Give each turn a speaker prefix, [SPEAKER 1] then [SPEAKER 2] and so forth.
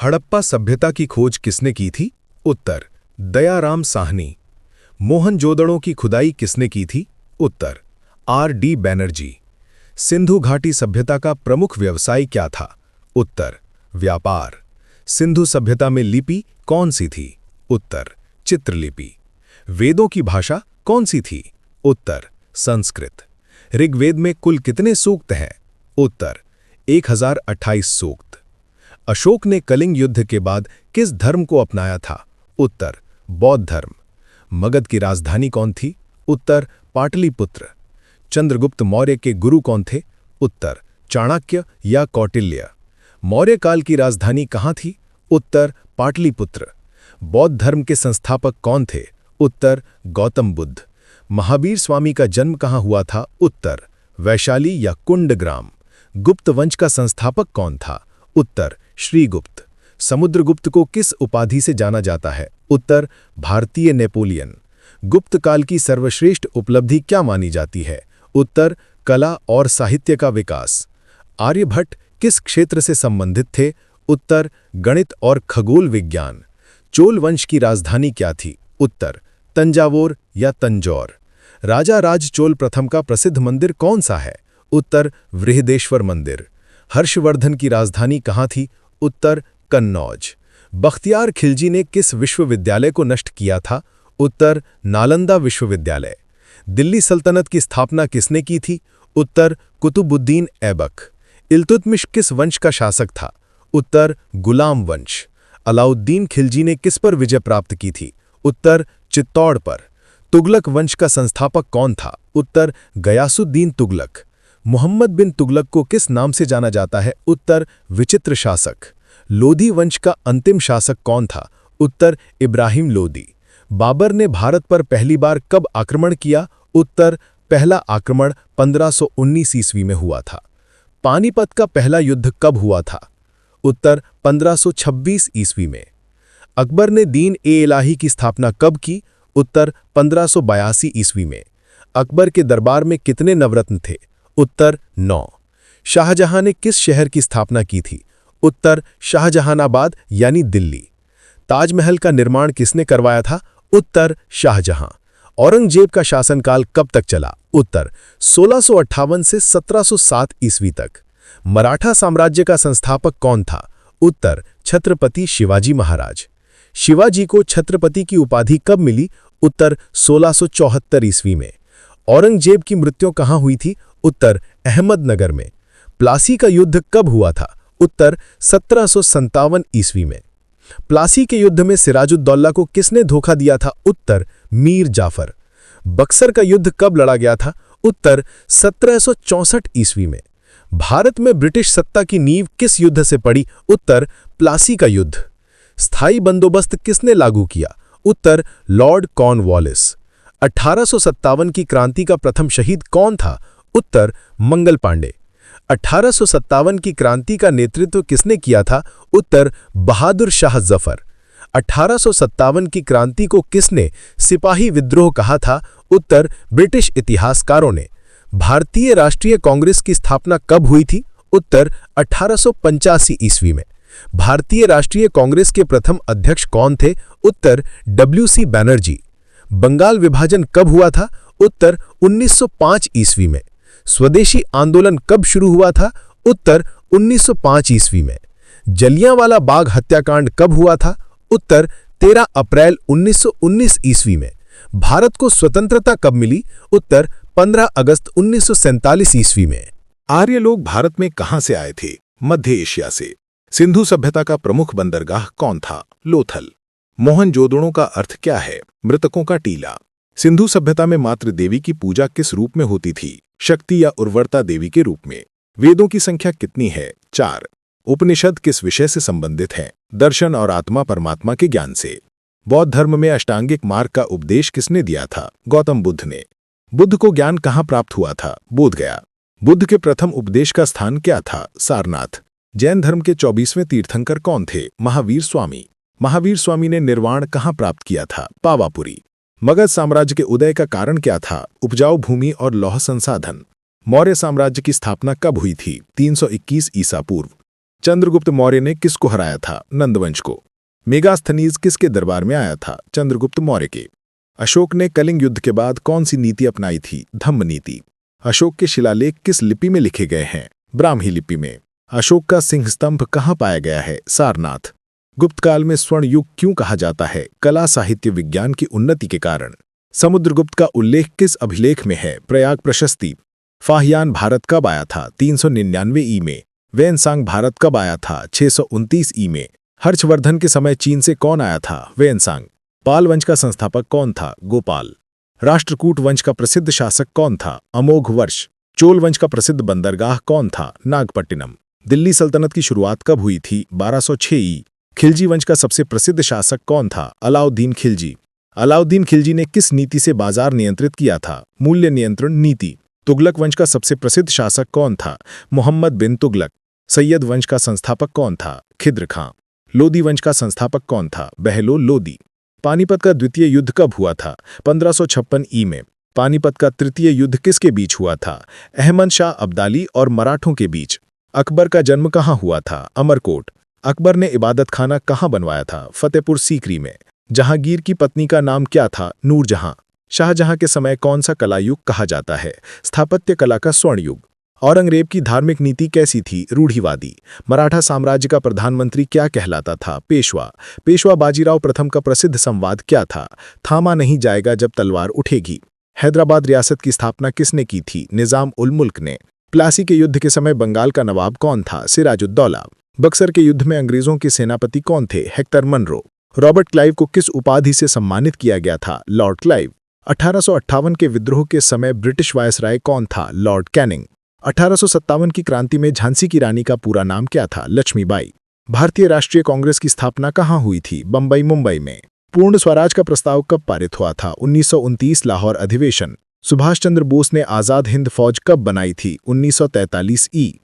[SPEAKER 1] हड़प्पा सभ्यता की खोज किसने की थी? उत्तर दयाराम साहनी। मोहनजोदड़ो की खुदाई किसने की थी? उत्तर R.D. बैनर्जी। सिंधु घाटी सभ्यता का प्रमुख व्यवसाय क्या था? उत्तर व्यापार। सिंधु सभ्यता में लिपि कौन सी थी? उत्तर चित्रलिपि। वेदों की भाषा कौन सी थी? उत्तर संस्कृत। ऋग्वेद में कुल कितने सूक्त हैं? उत्तर 1028 सूक्त। अशोक ने कलिंग युद्ध के बाद किस धर्म को अपनाया था? उत्तर बौद्ध धर्म। मगध की राजधानी कौन थी? उत्तर पाटलिपुत्र। चंद्रगुप्त मौर्य के गुरु कौन थे? उत्तर चाणक्य या कौटिल्य। मौर्य काल की राजधानी कहाँ थी? उत्तर पाटलिपुत्र। बौद्ध धर्म के संस्थापक कौन थे? उत्तर गौतम बुद्ध। महावीर स्वामी का जन्म कहाँ हुआ था? उत्तर वैशाली या कुंडग्राम। गुप्त वंश का संस्थापक कौन था? उत्तर श्रीगुप्त। समुद्रगुप्त को किस उपाधि से जाना जाता है? उत्तर भारतीय नेपोलियन। गुप्त काल की सर्वश्रेष्ठ उपलब्धि क्या मानी जाती है? उत्तर कला और साहित्य का विकास। आर्यभट्ट किस क्षेत्र से संबंधित थे? उत्तर गणित और खगोल विज्ञान। चोल वंश की राजधानी क्या थी? उत्तर तंजावुर या तंजौर। राजा राज चोल प्रथम का प्रसिद्ध मंदिर कौन सा है? उत्तर बृहदेश्वर मंदिर। हर्षवर्धन की राजधानी कहाँ थी? उत्तर कन्नौज। बख्तियार खिलजी ने किस विश्वविद्यालय को नष्ट किया था? उत्तर नालंदा विश्वविद्यालय। दिल्ली सल्तनत की स्थापना किसने की थी? उत्तर कुतुबुद्दीन ऐबक। इल्तुतमिश किस वंश का शासक था? उत्तर गुलाम वंश। अलाउद्दीन खिलजी ने किस पर विजय प्राप्त की थी? उत्तर चित्तौड़ पर। तुगलक वंश का संस्थापक कौन था? उत्तर गयासुद्दीन तुगलक। मोहम्मद बिन तुगलक को किस नाम से जाना जाता है? उत्तर विचित्र शासक। लोधी वंश का अंतिम शासक कौन था? उत्तर इब्राहिम लोदी। बाबर ने भारत पर पहली बार कब आक्रमण किया? उत्तर पहला आक्रमण 1519 ईस्वी में हुआ था। पानीपत का पहला युद्ध कब हुआ था? उत्तर 1526 ईस्वी में। अकबर ने दीन-ए-इलाही की स्थापना कब की? उत्तर 1582 ईस्वी में। अकबर के दरबार में कितने नवरत्न थे? उत्तर 9। शाहजहां ने किस शहर की स्थापना की थी? उत्तर शाहजहानाबाद यानी दिल्ली। ताजमहल का निर्माण किसने करवाया था? उत्तर शाहजहां। औरंगजेब का शासनकाल कब तक चला? उत्तर 1658 से 1707 ईस्वी तक। मराठा साम्राज्य का संस्थापक कौन था? उत्तर छत्रपति शिवाजी महाराज। शिवाजी को छत्रपति की उपाधि कब मिली? उत्तर 1674 ईस्वी में। औरंगजेब की मृत्यु कहाँ हुई थी? उत्तर अहमदनगर में। प्लासी का युद्ध कब हुआ था? उत्तर 1757 ईस्वी में। प्लासी के युद्ध में सिराजुद्दौला को किसने धोखा दिया था? उत्तर मीर जाफर। बक्सर का युद्ध कब लड़ा गया था? उत्तर 1764 ईस्वी में। भारत में ब्रिटिश सत्ता की नींव किस युद्ध से पड़ी? उत्तर प्लासी का युद्ध। स्थायी बंदोबस्त किसने लागू किया? उत्तर लॉर्ड कॉर्नवालिस। 1857 की क्रांति का प्रथम शहीद कौन था? उत्तर मंगल पांडे। 1857 की क्रांति का नेतृत्व किसने किया था? उत्तर बहादुर शाह जफर। 1857 की क्रांति को किसने सिपाही विद्रोह कहा था? उत्तर ब्रिटिश इतिहासकारों ने। भारतीय राष्ट्रीय कांग्रेस की स्थापना कब हुई थी? उत्तर 1885 ईस्वी में। भारतीय राष्ट्रीय कांग्रेस के प्रथम अध्यक्ष कौन थे? उत्तर W.C. बैनर्जी। बंगाल विभाजन कब हुआ था? उत्तर 1905 ईस्वी में। स्वदेशी आंदोलन कब शुरू हुआ था? उत्तर 1905 ईस्वी में। जलियांवाला बाग हत्याकांड कब हुआ था? उत्तर 13 अप्रैल 1919 ईस्वी में। भारत को स्वतंत्रता कब मिली? उत्तर 15 अगस्त 1947 ईस्वी में।
[SPEAKER 2] आर्य लोग भारत में कहां से आए थे? मध्य एशिया से। सिंधु सभ्यता का प्रमुख बंदरगाह कौन था? लोथल। मोहनजोदड़ो का अर्थ क्या है? मृतकों का टीला। सिंधु सभ्यता में मातृ देवी की पूजा किस रूप में होती थी? शक्ति या उर्वरता देवी के रूप में। वेदों की संख्या कितनी है? 4। उपनिषद किस विषय से संबंधित हैं? दर्शन और आत्मा परमात्मा के ज्ञान से। बौद्ध धर्म में अष्टांगिक मार्ग का उपदेश किसने दिया था? गौतम बुद्ध ने। बुद्ध को ज्ञान कहाँ प्राप्त हुआ था? बोधगया। बुद्ध के प्रथम उपदेश का स्थान क्या था? सारनाथ। जैन धर्म के 24वें तीर्थंकर कौन थे? महावीर स्वामी। महावीर स्वामी ने निर्वाण कहाँ प्राप्त किया था? पावापुरी। मगध साम्राज्य के उदय का कारण क्या था? उपजाऊ भूमि और लौह संसाधन। मौर्य साम्राज्य की स्थापना कब हुई थी? 321 ईसा पूर्व। चंद्रगुप्त मौर्य ने किसको हराया था? नंदवंश को। मेगास्थनीज किसके दरबार में आया था? चंद्रगुप्त मौर्य के। अशोक ने कलिंग युद्ध के बाद कौन सी नीति अपनाई थी? धम्म नीति। अशोक के शिलालेख किस लिपि में लिखे गए हैं? ब्राह्मी लिपि में। अशोक का सिंह स्तंभ कहाँ पाया गया है? सारनाथ। गुप्त काल में स्वर्ण युग क्यों कहा जाता है? कला साहित्य विज्ञान की उन्नति के कारण। समुद्रगुप्त का उल्लेख किस अभिलेख में है? प्रयाग प्रशस्ति। फाहियान भारत कब आया था? 399 ई में। वेनसांग भारत कब आया था? 629 ई में। हर्षवर्धन के समय चीन से कौन आया था? वेनसांग। पाल वंश का संस्थापक कौन था? गोपाल। राष्ट्रकूट वंश का प्रसिद्ध शासक कौन था? अमोघ वर्ष। चोल वंश का प्रसिद्ध बंदरगाह कौन था? नागपट्टिनम। दिल्ली सल्तनत की शुरुआत कब हुई थी? 1206 ई। खिलजी वंश का सबसे प्रसिद्ध शासक कौन था? अलाउद्दीन खिलजी। अलाउद्दीन खिलजी ने किस नीति से बाजार नियंत्रित किया था? मूल्य नियंत्रण नीति। तुगलक वंश का सबसे प्रसिद्ध शासक कौन था? मोहम्मद बिन तुगलक। सैयद वंश का संस्थापक कौन था? खिद्र खां। लोदी वंश का संस्थापक कौन था? बहलोल लोदी। पानीपत का द्वितीय युद्ध कब हुआ था? 1556 ई में। पानीपत का तृतीय युद्ध किसके बीच हुआ था? अहमद शाह अब्दाली और मराठों के बीच। अकबर का जन्म कहाँ हुआ था? अमरकोट। अकबर ने इबादत खाना कहाँ बनवाया था? फतेहपुर सीकरी में। जहांगीर की पत्नी का नाम क्या था? नूरजहां। शाहजहां के समय कौन सा कला युग कहा जाता है? स्थापत्य कला का स्वर्ण युग। औरंगजेब की धार्मिक नीति कैसी थी? रूढ़िवादी। मराठा साम्राज्य का प्रधानमंत्री क्या कहलाता था? पेशवा। पेशवा बाजीराव प्रथम का प्रसिद्ध संवाद क्या था? थामा नहीं जाएगा जब तलवार उठेगी। हैदराबाद रियासत की स्थापना किसने की थी? निजाम उल मुल्क ने। प्लासी के युद्ध के समय बंगाल का नवाब कौन था? सिराजुद्दौला। बक्सर के युद्ध में अंग्रेजों के सेनापति कौन थे? Hector Munro. रॉबर्ट क्लाइव को किस उपाधि से सम्मानित किया गया था? Lord Clive. 1858 के विद्रोह के समय ब्रिटिश वायसराय कौन था? Lord Canning. 1857 की क्रांति में झांसी की रानी का पूरा नाम क्या था? लक्ष्मीबाई। भारतीय राष्ट्रीय कांग्रेस की स्थापना कहाँ हुई थी? बंबई मुंबई में। पूर्ण स्वराज का प्रस्ताव कब पारित हुआ था? 1929 लाहौर अधिवेशन। सुभाष चंद्र बोस ने आजाद हिंद फौज कब बनाई थी? 1943 ई।